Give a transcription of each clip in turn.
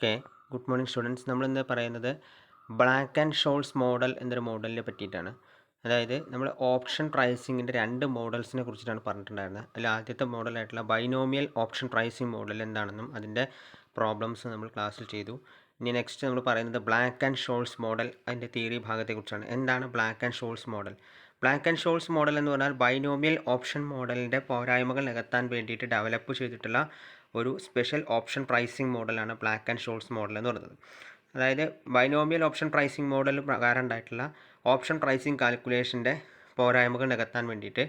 Okay, good morning students. നമ്മളിന്ന് പറയുന്നത് black and Scholes model എന്നൊരു മോഡലിനെ പറ്റിയിട്ടാണ്. അതായത് നമ്മൾ ഓപ്ഷൻ പ്രൈസിങ്ങിൻ്റെ രണ്ട് മോഡൽസിനെ കുറിച്ചിട്ടാണ് പറഞ്ഞിട്ടുണ്ടായിരുന്നത്. അതിൽ ആദ്യത്തെ മോഡലായിട്ടുള്ള ബൈനോമിയൽ ഓപ്ഷൻ പ്രൈസിങ് മോഡൽ എന്താണെന്നും അതിൻ്റെ പ്രോബ്ലംസ് നമ്മൾ ക്ലാസ്സിൽ ചെയ്തു. ഇനി നെക്സ്റ്റ് നമ്മൾ പറയുന്നത് ബ്ലാക്ക് ആൻഡ് ഷോൾസ് മോഡൽ, അതിൻ്റെ തിയറി ഭാഗത്തെക്കുറിച്ചാണ്. എന്താണ് black and Scholes model? Black and Scholes model എന്ന് പറഞ്ഞാൽ ബൈനോമിയൽ ഓപ്ഷൻ മോഡലിൻ്റെ പോരായ്മകൾ നികത്താൻ വേണ്ടിയിട്ട് ഡെവലപ്പ് ചെയ്തിട്ടുള്ള ഒരു സ്പെഷ്യൽ ഓപ്ഷൻ പ്രൈസിങ് മോഡലാണ് ബ്ലാക്ക് ആൻഡ് ഷോൾസ് മോഡൽ എന്ന് പറയുന്നത്. അതായത് ബൈനോമിയൽ ഓപ്ഷൻ പ്രൈസിങ് മോഡൽ പ്രകാരം ഉണ്ടായിട്ടുള്ള ഓപ്ഷൻ പ്രൈസിങ് കാൽക്കുലേഷൻ്റെ പോരായ്മകൾ നികത്താൻ വേണ്ടിയിട്ട്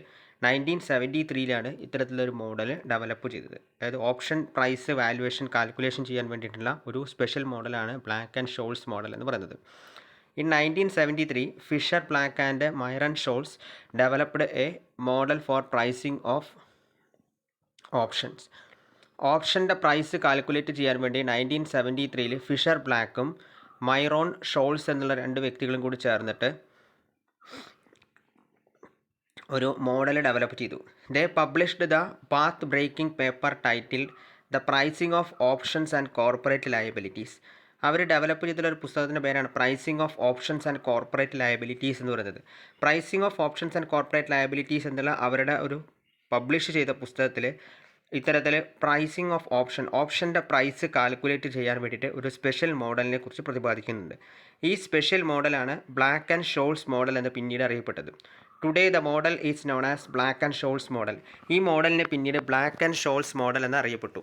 1973 ഇത്തരത്തിലൊരു മോഡൽ ഡെവലപ്പ് ചെയ്തത്. അതായത് ഓപ്ഷൻ പ്രൈസ് വാല്യുവേഷൻ കാൽക്കുലേഷൻ ചെയ്യാൻ വേണ്ടിയിട്ടുള്ള ഒരു സ്പെഷ്യൽ മോഡലാണ് ബ്ലാക്ക് ആൻഡ് ഷോൾസ് മോഡൽ എന്ന് പറയുന്നത്. In 1973, Fisher, Black and Myron Scholes developed a model for pricing of options. ഓപ്ഷൻ്റെ പ്രൈസ് കാൽക്കുലേറ്റ് ചെയ്യാൻ വേണ്ടി 1973 ഫിഷർ ബ്ലാക്കും മൈറോൺ ഷോൾസ് എന്നുള്ള രണ്ട് വ്യക്തികളും കൂടി ചേർന്നിട്ട് ഒരു മോഡൽ ഡെവലപ്പ് ചെയ്തു. They published the path breaking paper titled the pricing of options and corporate liabilities. അവർ ഡെവലപ്പ് ചെയ്തിട്ടുള്ള ഒരു പുസ്തകത്തിൻ്റെ പേരാണ് pricing of options and corporate liabilities എന്ന് പറയുന്നത്. Pricing of options and corporate liabilities എന്നുള്ള അവരുടെ ഒരു പബ്ലിഷ് ചെയ്ത പുസ്തകത്തിൽ ഇത്തരത്തിൽ പ്രൈസിംഗ് ഓഫ് ഓപ്ഷൻ്റെ പ്രൈസ് കാൽക്കുലേറ്റ് ചെയ്യാൻ വേണ്ടിയിട്ട് ഒരു സ്പെഷ്യൽ മോഡലിനെ കുറിച്ച് പ്രതിപാദിക്കുന്നുണ്ട്. ഈ സ്പെഷ്യൽ മോഡലാണ് ബ്ലാക്ക് ആൻഡ് ഷോൾസ് മോഡൽ എന്ന് പിന്നീട് അറിയപ്പെട്ടത്. Today the model is known as Black and Scholes model. ഈ മോഡലിനെ പിന്നീട് ബ്ലാക്ക് ആൻഡ് ഷോൾസ് മോഡൽ എന്ന് അറിയപ്പെട്ടു.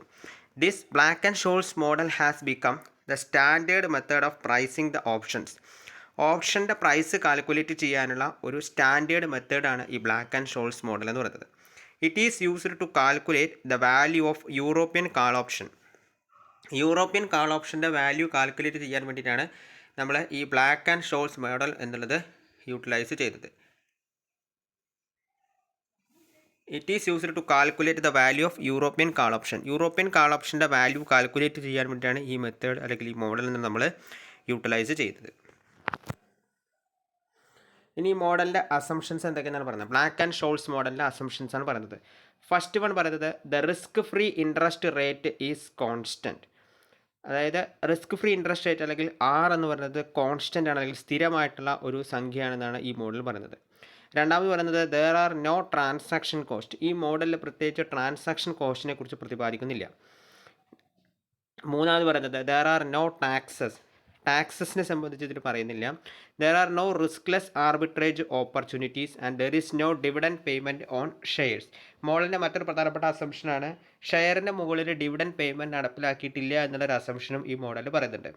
This Black and Scholes model has become the standard method of pricing the options. ഓപ്ഷൻ്റെ price calculate ചെയ്യാനുള്ള ഒരു സ്റ്റാൻഡേർഡ് മെത്തേഡാണ് ഈ ബ്ലാക്ക് ആൻഡ് ഷോൾസ് മോഡൽ എന്ന് പറയുന്നത്. It is used to calculate the value of European call option. European call ഓപ്ഷൻ്റെ value calculate ചെയ്യാൻ വേണ്ടിയിട്ടാണ് നമ്മൾ ഈ ബ്ലാക്ക് ആൻഡ് ഷോൾസ് മോഡൽ എന്നുള്ളത് യൂട്ടിലൈസ് ചെയ്തത്. It is used to calculate the value of European call option. European call ഓപ്ഷൻ്റെ value calculate ചെയ്യാൻ വേണ്ടിയിട്ടാണ് ഈ മെത്തേഡ് അല്ലെങ്കിൽ ഈ മോഡൽ നമ്മൾ യൂട്ടിലൈസ് ചെയ്തത്. ഇനി ഈ മോഡലിൻ്റെ അസംഷൻസ് എന്തൊക്കെയാണ് പറയുന്നത്? ബ്ലാക്ക് ആൻഡ് ഷോൾസ് മോഡലിൻ്റെ അസംഷൻസ് ആണ് പറയുന്നത്. ഫസ്റ്റ് വൺ പറയുന്നത് the risk free interest rate is constant. അതായത് റിസ്ക് ഫ്രീ ഇൻട്രസ്റ്റ് റേറ്റ് അല്ലെങ്കിൽ ആർ എന്ന് പറയുന്നത് കോൺസ്റ്റൻ്റ് ആണ്, അല്ലെങ്കിൽ സ്ഥിരമായിട്ടുള്ള ഒരു സംഖ്യയാണെന്നാണ് ഈ മോഡൽ പറയുന്നത്. രണ്ടാമത് പറയുന്നത് there are no transaction cost. ഈ മോഡലിൽ പ്രത്യേകിച്ച് ട്രാൻസാക്ഷൻ കോസ്റ്റിനെ കുറിച്ച് പ്രതിപാദിക്കുന്നില്ല. മൂന്നാമത് പറയുന്നത് ദർ ആർ നോ ടാക്സസിനെ സംബന്ധിച്ച് ഇതിൽ പറയുന്നില്ല. There are no riskless arbitrage opportunities and there is no dividend payment on shares. മോഡലിൻ്റെ മറ്റൊരു പ്രധാനപ്പെട്ട അസംഷനാണ് ഷെയറിൻ്റെ മുകളിൽ ഡിവിഡൻഡ് പേയ്മെൻറ്റ് നടപ്പിലാക്കിയിട്ടില്ല എന്നുള്ളൊരു അസംഷനും ഈ മോഡലിൽ പറയുന്നുണ്ട്.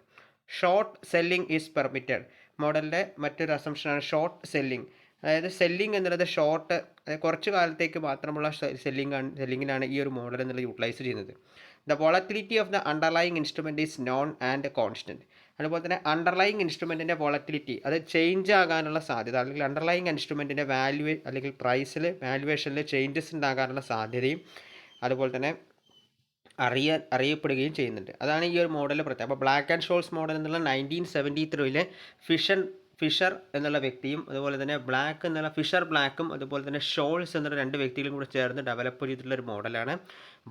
Short selling is permitted. മോഡലിൻ്റെ മറ്റൊരു അസംഷനാണ് ഷോർട്ട് സെല്ലിംഗ്. അതായത് സെല്ലിംഗ് എന്നുള്ളത് ഷോർട്ട് കുറച്ച് കാലത്തേക്ക് മാത്രമുള്ള സെല്ലിങ്ങിനാണ് ഈ ഒരു മോഡൽ എന്നുള്ളത് യൂട്ടിലൈസ് ചെയ്യുന്നത്. The volatility of the underlying instrument is known and constant. അതുപോലെ തന്നെ അണ്ടർലൈയിങ് ഇൻസ്ട്രുമെൻറ്റിൻ്റെ വോളറ്റിലിറ്റി അത് ചേഞ്ച് ആകാനുള്ള സാധ്യത, അല്ലെങ്കിൽ അണ്ടർലൈയിങ് ഇൻസ്ട്രുമെൻറ്റിൻ്റെ വാല്യൂ അല്ലെങ്കിൽ പ്രൈസിൽ വാല്യുവേഷനിൽ ചേഞ്ചസ് ഉണ്ടാകാനുള്ള സാധ്യതയും അതുപോലെ തന്നെ അറിയപ്പെടുകയും ചെയ്യുന്നുണ്ട്. അതാണ് ഈ ഒരു മോഡലിൽ പ്രത്യേകം. അപ്പോൾ ബ്ലാക്ക് ആൻഡ് ഷോൾസ് മോഡൽ എന്നുള്ള 1973 ഫിഷർ എന്നുള്ള വ്യക്തിയും അതുപോലെ തന്നെ ബ്ലാക്ക് എന്നുള്ള ഫിഷർ ബ്ലാക്കും അതുപോലെ തന്നെ ഷോൾസ് എന്നുള്ള രണ്ട് വ്യക്തികളും കൂടി ചേർന്ന് ഡെവലപ്പ് ചെയ്തിട്ടുള്ള ഒരു മോഡലാണ്.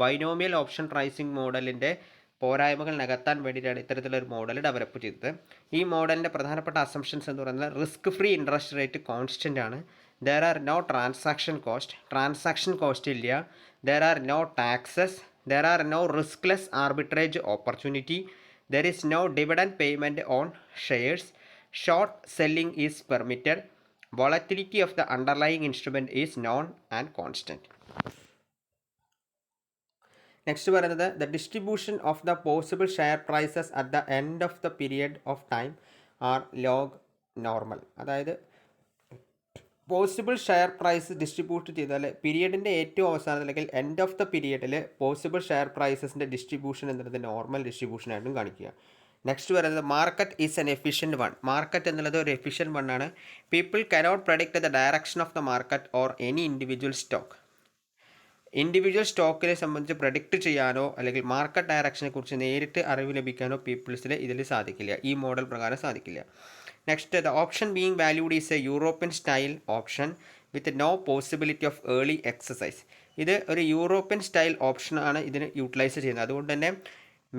ബൈനോമിയൽ ഓപ്ഷൻ പ്രൈസിംഗ് മോഡലിൻ്റെ പോരായ്മകൾ നികത്താൻ വേണ്ടിയിട്ടാണ് ഇത്തരത്തിലൊരു മോഡൽ ഡെവലപ്പ് ചെയ്തത്. ഈ മോഡലിൻ്റെ പ്രധാനപ്പെട്ട അസംഷൻസ് എന്ന് പറയുന്നത് risk free interest rate constant ആണ്. There are no transaction cost ഇല്ല. There are no taxes. There are no riskless arbitrage opportunity. There is no dividend payment on shares. Short selling is permitted. Volatility of the underlying instrument is known and constant. Next പറയുന്നത് the distribution of the possible share prices at the end of the period of time are log normal. അതായത് possible share price distribute ചെയ്താൽ പീരിയഡിൻ്റെ ഏറ്റവും അവസാനത്തിൽ അല്ലെങ്കിൽ end of the പീരിയഡിൽ possible share പ്രൈസസിൻ്റെ distribution എന്നുള്ളത് നോർമൽ ഡിസ്ട്രിബ്യൂഷനായിട്ടും കാണിക്കുക. നെക്സ്റ്റ് പറയുന്നത് market is an efficient one. Market എന്നുള്ളത് ഒരു എഫിഷ്യൻറ്റ് വൺ ആണ്. People cannot predict the direction of the market or any individual stock. Individual സ്റ്റോക്കിനെ സംബന്ധിച്ച് പ്രഡിക്റ്റ് ചെയ്യാനോ അല്ലെങ്കിൽ മാർക്കറ്റ് ഡയറക്ഷനെ കുറിച്ച് നേരിട്ട് അറിവ് ലഭിക്കാനോ പീപ്പിൾസിന് ഇതിൽ സാധിക്കില്ല, ഈ മോഡൽ പ്രകാരം സാധിക്കില്ല. Next the option being valued is a European style option with no possibility of early exercise. ഇത് ഒരു യൂറോപ്യൻ സ്റ്റൈൽ ഓപ്ഷനാണ് ഇതിന് യൂട്ടിലൈസ് ചെയ്യുന്നത്. അതുകൊണ്ട് തന്നെ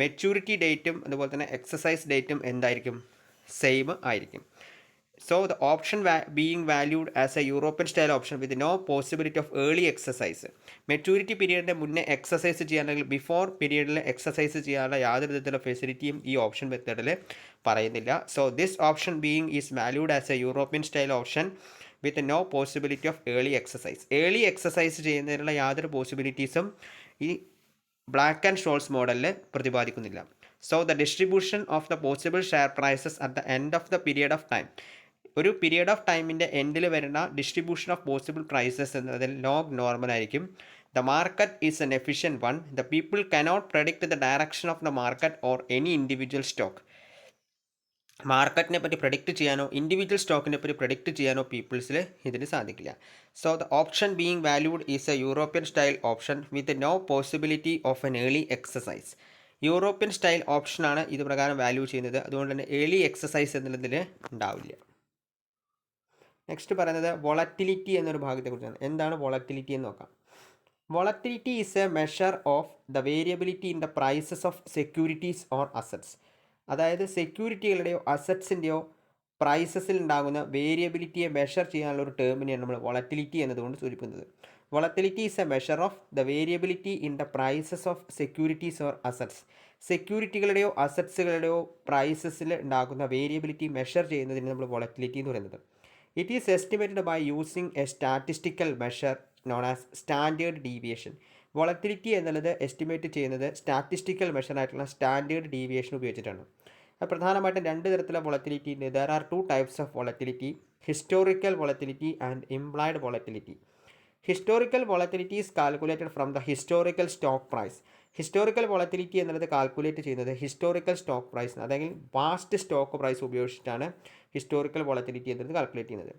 മെച്യൂരിറ്റി ഡേറ്റും അതുപോലെ തന്നെ എക്സസൈസ് ഡേറ്റും എന്തായിരിക്കും, സെയിം ആയിരിക്കും. So the option being valued as a European style option with no possibility of early exercise. Maturity പീരീഡിൻ്റെ മുന്നേ എക്സസൈസ് ചെയ്യാനെങ്കിൽ ബിഫോർ പീരീഡിൽ എക്സസൈസ് ചെയ്യാനുള്ള യാതൊരു വിധത്തിലുള്ള ഫെസിലിറ്റിയും ഈ ഓപ്ഷൻ മെത്തേഡിൽ പറയുന്നില്ല. So this option being is valued as a European style option with no possibility of early exercise. Early exercise ചെയ്യുന്നതിനുള്ള യാതൊരു പോസിബിലിറ്റീസും ഈ ബ്ലാക്ക് ആൻഡ് ഷോൾസ് മോഡലിൽ പ്രതിപാദിക്കുന്നില്ല. So the distribution of the possible share prices at the end of the period of time. ഒരു period of ടൈമിൻ്റെ എൻഡിൽ വരുന്ന ഡിസ്ട്രിബ്യൂഷൻ ഓഫ് പോസിബിൾ പ്രൈസസ് എന്നതിൽ ലോഗ് നോർമൽ ആയിരിക്കും. The market is an efficient one. The people cannot predict the direction of the market or any individual stock. മാർക്കറ്റിനെ പറ്റി predict ചെയ്യാനോ individual സ്റ്റോക്കിനെ പറ്റി പ്രഡിക്റ്റ് ചെയ്യാനോ പീപ്പിൾസിൽ ഇതിന് സാധിക്കില്ല. So the option being valued is a European style option with no possibility of an early exercise. European style ഓപ്ഷനാണ് ഇത് പ്രകാരം വാല്യൂ ചെയ്യുന്നത്. അതുകൊണ്ട് തന്നെ ഏർലി എക്സസൈസ് എന്നുള്ളതിൽ ഉണ്ടാവില്ല. നെക്സ്റ്റ് പറയുന്നത് വോളറ്റിലിറ്റി എന്നൊരു ഭാഗത്തെക്കുറിച്ചാണ്. എന്താണ് വോളറ്റിലിറ്റി എന്ന് നോക്കാം. Volatility is a measure of the variability in the prices of securities or assets. അതായത് സെക്യൂരിറ്റികളുടെയോ അസറ്റ്സിൻ്റെയോ പ്രൈസസിൽ ഉണ്ടാകുന്ന വേരിയബിലിറ്റിയെ മെഷർ ചെയ്യാനുള്ള ഒരു ടേമിനെയാണ് നമ്മൾ വോളറ്റിലിറ്റി എന്നതുകൊണ്ട് സൂചിപ്പിക്കുന്നത്. Volatility is a measure of the variability in the prices of securities or assets. സെക്യൂരിറ്റികളുടെയോ അസറ്റ്സുകളുടെയോ പ്രൈസസിൽ ഉണ്ടാകുന്ന വേരിയബിലിറ്റി മെഷർ ചെയ്യുന്നതിന് നമ്മൾ വോളറ്റിലിറ്റി എന്ന് പറയുന്നത്. It is estimated by using a statistical measure known as standard deviation. Volatility എന്നുള്ളത് എസ്റ്റിമേറ്റ് ചെയ്യുന്നത് സ്റ്റാറ്റിസ്റ്റിക്കൽ മെഷർ ആയിട്ടുള്ള സ്റ്റാൻഡേർഡ് ഡീവിയേഷൻ ഉപയോഗിച്ചിട്ടാണ്. പ്രധാനമായിട്ടും രണ്ട് തരത്തിലുള്ള വോളറ്റിലിറ്റി ഉണ്ട്. There are 2 types of volatility: historical volatility and implied volatility. Historical volatility is calculated from the historical stock price. Historical volatility എന്നുള്ളത് calculate ചെയ്യുന്നത് ഹിസ്റ്റോറിക്കൽ സ്റ്റോക്ക് പ്രൈസ്, അതായത് പാസ്റ്റ് സ്റ്റോക്ക് പ്രൈസ് ഉപയോഗിച്ചിട്ടാണ് historical volatility എന്നുള്ളത് calculate ചെയ്യുന്നത്.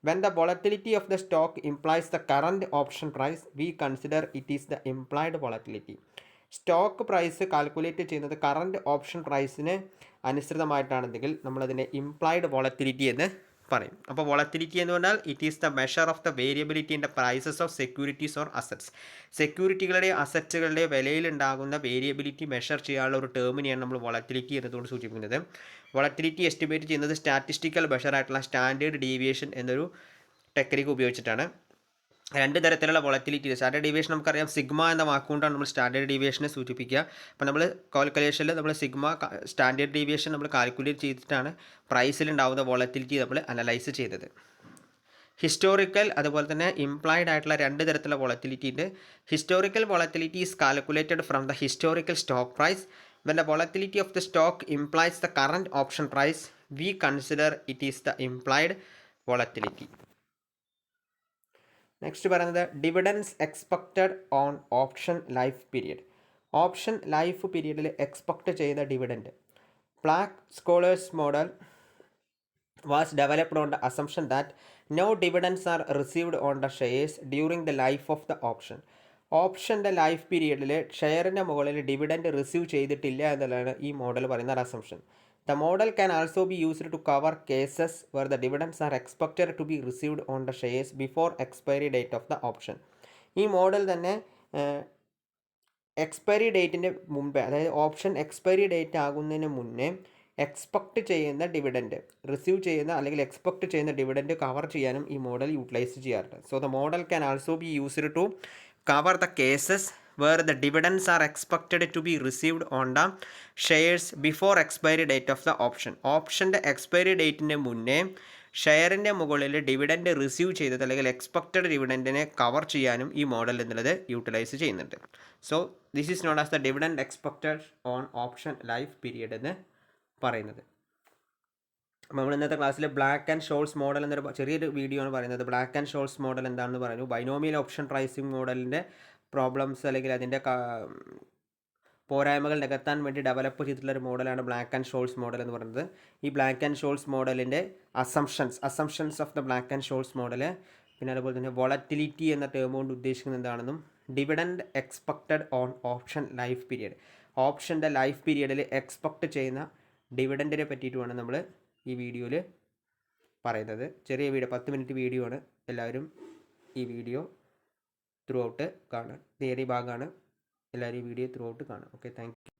When the volatility of the stock implies the current option price, we consider it is the implied volatility. Stock price calculate ചെയ്യുന്നത് current option പ്രൈസിന് അനുസൃതമായിട്ടാണെങ്കിൽ നമ്മളതിനെ implied volatility എന്ന് പറയും. അപ്പോൾ വോളറ്റിലിറ്റി എന്ന് പറഞ്ഞാൽ it is the measure of the variability in the prices of securities or assets. സെക്യൂരിറ്റികളുടെ അസറ്റ്സുകളുടെ വിലയിലുണ്ടാകുന്ന വേരിയബിലിറ്റി മെഷർ ചെയ്യാനുള്ള ഒരു ടേമിനെയാണ് നമ്മൾ വോളറ്റിലിറ്റി എന്നതുകൊണ്ട് സൂചിപ്പിക്കുന്നത്. വോളറ്റിലിറ്റി എസ്റ്റിമേറ്റ് ചെയ്യുന്നത് സ്റ്റാറ്റിസ്റ്റിക്കൽ മെഷറായിട്ടുള്ള സ്റ്റാൻഡേർഡ് ഡീവിയേഷൻ എന്നൊരു ടെക്നിക്ക് ഉപയോഗിച്ചിട്ടാണ്. രണ്ട് തരത്തിലുള്ള വോളറ്റിലിറ്റി. സ്റ്റാൻഡേർഡ് ഡീവിയേഷൻ നമുക്കറിയാം, സിഗ്മ എന്ന വാക്കുകൊണ്ടാണ് നമ്മൾ സ്റ്റാൻഡേർഡ് ഡീവിയേഷനെ സൂചിപ്പിക്കുക. അപ്പോൾ നമ്മൾ കാൽക്കുലേഷനിൽ നമ്മൾ സിഗ്മ സ്റ്റാൻഡേർഡ് ഡീവിയേഷൻ നമ്മൾ കാൽക്കുലേറ്റ് ചെയ്തിട്ടാണ് പ്രൈസിലുണ്ടാവുന്ന വോളറ്റിലിറ്റി നമ്മൾ അനലൈസ് ചെയ്തത്. ഹിസ്റ്റോറിക്കൽ അതുപോലെ തന്നെ ഇംപ്ലൈഡ് ആയിട്ടുള്ള രണ്ട് തരത്തിലുള്ള വോളറ്റിലിറ്റി ഉണ്ട്. Historical volatility is calculated from the historical stock price. When the volatility of the stock implies the current option price, we consider it is the implied volatility. Next പറയുന്നത് dividends expected on option life period. Option life പീരിയഡിൽ expect ചെയ്യുന്ന dividend. Black Scholes model was developed on the assumption that no dividends are received on the shares during the life of the option. ഓപ്ഷൻ്റെ life പീരിയഡിൽ ഷെയറിൻ്റെ മുകളിൽ dividend receive ചെയ്തിട്ടില്ല എന്നുള്ളതാണ് ഈ model പറയുന്ന ഒരു assumption. The model can also be used to cover cases where the dividends are expected to be received on the shares before expiry date of the option. ഈ model തന്നെ expiry ഡേറ്റിൻ്റെ മുമ്പേ, അതായത് option expiry date ആകുന്നതിന് മുന്നേ expect ചെയ്യുന്ന dividend receive ചെയ്യുന്ന അല്ലെങ്കിൽ expect ചെയ്യുന്ന ഡിവിഡൻറ്റ് കവർ ചെയ്യാനും ഈ മോഡൽ യൂട്ടിലൈസ് ചെയ്യാറുണ്ട്. So the model can also be used to cover the cases where the dividends are expected to be received on the shares before expiry date of the option. ഓപ്ഷൻ്റെ expiry ഡേറ്റിൻ്റെ മുന്നേ ഷെയറിൻ്റെ മുകളിൽ dividend receive ചെയ്തത് അല്ലെങ്കിൽ expected ഡിവിഡൻറ്റിനെ cover ചെയ്യാനും ഈ model എന്നുള്ളത് യൂട്ടിലൈസ് ചെയ്യുന്നുണ്ട്. So this is known as the dividend expected on option life period എന്ന് പറയുന്നത്. അപ്പോൾ നമ്മൾ ഇന്നത്തെ ക്ലാസ്സിൽ ബ്ലാക്ക് ആൻഡ് ഷോൾസ് മോഡൽ എന്നൊരു ചെറിയൊരു വീഡിയോ ആണ് പറയുന്നത്. ബ്ലാക്ക് ആൻഡ് ഷോൾസ് മോഡൽ എന്താണെന്ന് പറഞ്ഞു. ബൈനോമിയൽ ഓപ്ഷൻ പ്രൈസിംഗ് മോഡലിൻ്റെ പ്രോബ്ലംസ് അല്ലെങ്കിൽ അതിൻ്റെ പോരായ്മകൾ നികത്താൻ വേണ്ടി ഡെവലപ്പ് ചെയ്തിട്ടുള്ളൊരു മോഡലാണ് ബ്ലാക്ക് ആൻഡ് ഷോൾസ് മോഡൽ എന്ന് പറയുന്നത്. ഈ ബ്ലാക്ക് ആൻഡ് ഷോൾസ് മോഡലിൻ്റെ assumptions of the Black and Scholes model, പിന്നെ അതുപോലെ തന്നെ വോളറ്റിലിറ്റി എന്ന ടേം കൊണ്ട് ഉദ്ദേശിക്കുന്നത് എന്താണെന്നും dividend expected on option life period, ഓപ്ഷൻ്റെ ലൈഫ് പീരിയഡിൽ എക്സ്പെക്റ്റ് ചെയ്യുന്ന ഡിവിഡൻറ്റിനെ പറ്റിയിട്ടുമാണ് നമ്മൾ ഈ വീഡിയോയിൽ പറയുന്നത്. ചെറിയ വീഡിയോ, 10 മിനിറ്റ് വീഡിയോ ആണ്. എല്ലാവരും ഈ വീഡിയോ ത്രൂ ഔട്ട് കാണുക. തിയറി ഭാഗമാണ്. എല്ലാവരും ഈ വീഡിയോ ത്രൂ ഔട്ട് കാണുക. Okay, thank you.